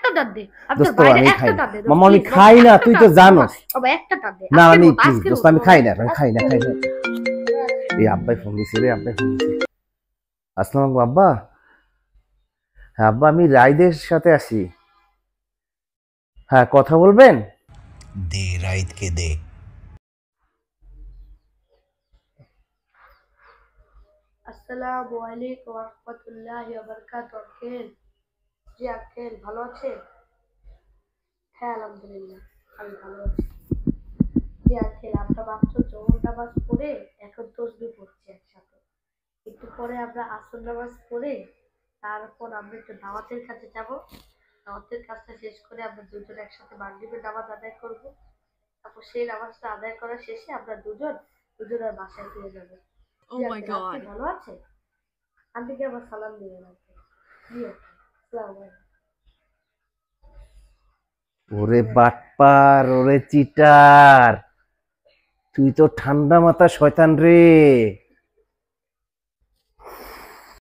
একটা টান দে দোস্ত আমি খাই না মামা, আমি খাই না, তুই তো জানোস। বাবা একটা টান দে না আমি দোস্ত আমি খাই না, আমি খাই না। এই আব্বাই ফোন দিছে রে, আব্বাই ফোন দিছে। আসসালামু আলাইকুম আব্বা। হ্যাঁ আব্বা, আমি রাইদের সাথে আছি। হ্যাঁ কথা বলবেন। দে রাইদকে দে। আসসালামু আলাইকুম ওয়া রাহমাতুল্লাহি ওয়া বারাকাতুহু। আঙ্কেল, জি আঙ্কেল ভালো আছেন? হ্যাঁ আলহামদুলিল্লাহ আমি ভালো আছি। জি আঙ্কেল, আমরা মাত্র জোহর নামাজ পড়ে এখন তাসবিহ পড়ছি একসাথে। একটু পরে আমরা আসর নামাজ পড়ে তারপর আমরা একটু দাওয়াতের কাছে যাব। দাওয়াতের কাজটা শেষ করে আমরা দুজন একসাথে মাগরিবের নামাজ আদায় করব। তারপর সেই নামাজটা আদায় করার শেষে আমরা দুজনের বাসায় ফিরে যাব। Oh my god. ভালো আছে? আন্টিকে আবার সালাম দিবেন আঙ্কেল। জি আসসালামু আলাইকুম। ওরে বাটপার, ওরে চিটার, তুই তো ঠান্ডা মাথা শয়তান রে।